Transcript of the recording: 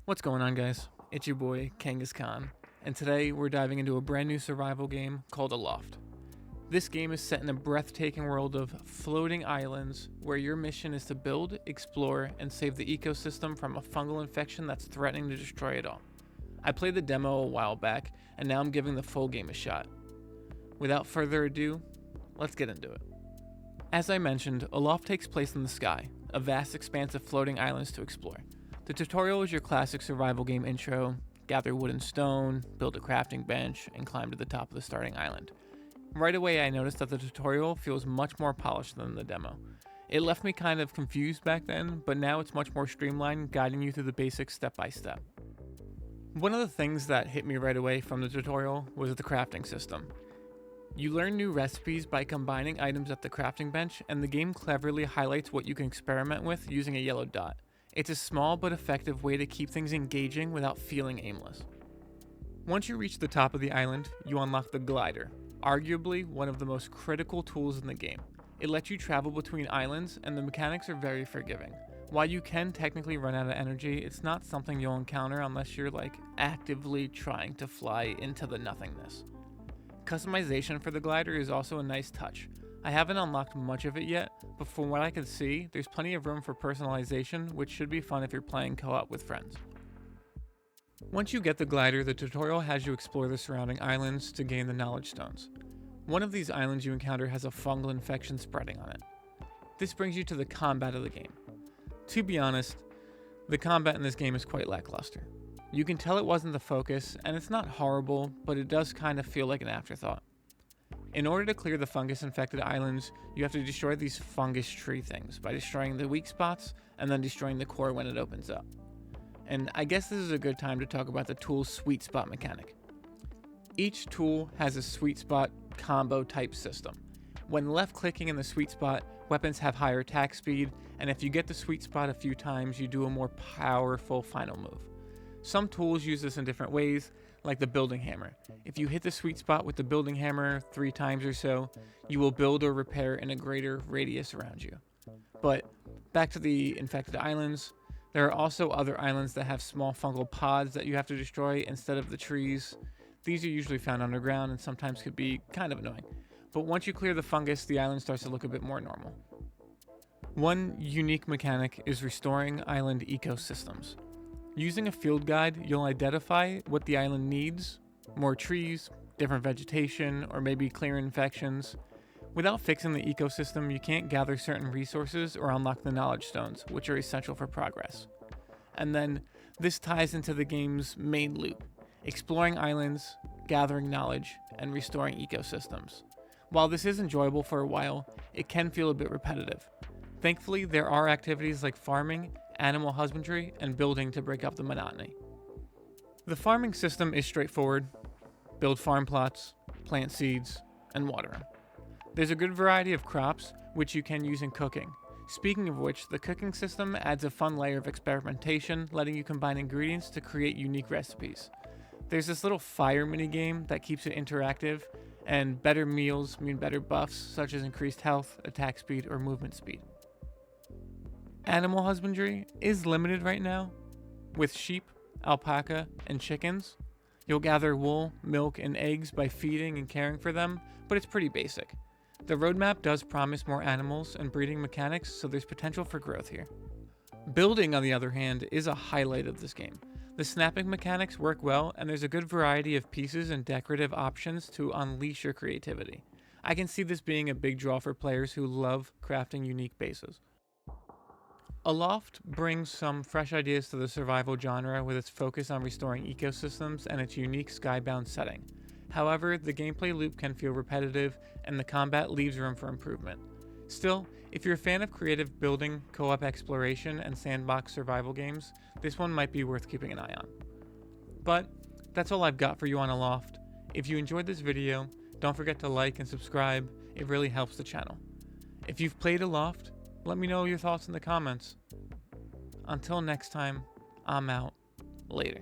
What's going on, guys? It's your boy, Kangas Khan, and today we're diving into a brand new survival game called Aloft. This game is set in a breathtaking world of floating islands where your mission is to build, explore, and save the ecosystem from a fungal infection that's threatening to destroy it all. I played the demo a while back, and now I'm giving the full game a shot. Without further ado, let's get into it. As I mentioned, Aloft takes place in the sky, a vast expanse of floating islands to explore. The tutorial is your classic survival game intro: gather wood and stone, build a crafting bench, and climb to the top of the starting island. Right away I noticed that the tutorial feels much more polished than the demo. It left me kind of confused back then, but now it's much more streamlined, guiding you through the basics step by step. One of the things that hit me right away from the tutorial was the crafting system. You learn new recipes by combining items at the crafting bench, and the game cleverly highlights what you can experiment with using a yellow dot. It's a small but effective way to keep things engaging without feeling aimless. Once you reach the top of the island, you unlock the glider, arguably one of the most critical tools in the game. It lets you travel between islands, and the mechanics are very forgiving. While you can technically run out of energy, it's not something you'll encounter unless you're actively trying to fly into the nothingness. Customization for the glider is also a nice touch. I haven't unlocked much of it yet, but from what I can see, there's plenty of room for personalization, which should be fun if you're playing co-op with friends. Once you get the glider, the tutorial has you explore the surrounding islands to gain the knowledge stones. One of these islands you encounter has a fungal infection spreading on it. This brings you to the combat of the game. To be honest, the combat in this game is quite lackluster. You can tell it wasn't the focus, and it's not horrible, but it does kind of feel like an afterthought. In order to clear the fungus-infected islands, you have to destroy these fungus tree things by destroying the weak spots and then destroying the core when it opens up. And I guess this is a good time to talk about the tool's sweet spot mechanic. Each tool has a sweet spot combo type system. When left-clicking in the sweet spot, weapons have higher attack speed, and if you get the sweet spot a few times, you do a more powerful final move. Some tools use this in different ways, like the building hammer. If you hit the sweet spot with the building hammer 3 times or so, you will build or repair in a greater radius around you. But back to the infected islands, there are also other islands that have small fungal pods that you have to destroy instead of the trees. These are usually found underground and sometimes could be kind of annoying. But once you clear the fungus, the island starts to look a bit more normal. One unique mechanic is restoring island ecosystems. Using a field guide, you'll identify what the island needs: more trees, different vegetation, or maybe clear infections. Without fixing the ecosystem, you can't gather certain resources or unlock the knowledge stones, which are essential for progress. And then, this ties into the game's main loop: exploring islands, gathering knowledge, and restoring ecosystems. While this is enjoyable for a while, it can feel a bit repetitive. Thankfully, there are activities like farming, animal husbandry, and building to break up the monotony. The farming system is straightforward: build farm plots, plant seeds, and water them. There's a good variety of crops, which you can use in cooking. Speaking of which, the cooking system adds a fun layer of experimentation, letting you combine ingredients to create unique recipes. There's this little fire minigame that keeps it interactive, and better meals mean better buffs, such as increased health, attack speed, or movement speed. Animal husbandry is limited right now. With sheep, alpaca, and chickens, you'll gather wool, milk, and eggs by feeding and caring for them, but it's pretty basic. The roadmap does promise more animals and breeding mechanics, so there's potential for growth here. Building, on the other hand, is a highlight of this game. The snapping mechanics work well, and there's a good variety of pieces and decorative options to unleash your creativity. I can see this being a big draw for players who love crafting unique bases. Aloft brings some fresh ideas to the survival genre with its focus on restoring ecosystems and its unique skybound setting. However, the gameplay loop can feel repetitive, and the combat leaves room for improvement. Still, if you're a fan of creative building, co-op exploration, and sandbox survival games, this one might be worth keeping an eye on. But that's all I've got for you on Aloft. If you enjoyed this video, don't forget to like and subscribe. It really helps the channel. If you've played Aloft, let me know your thoughts in the comments. Until next time, I'm out. Later.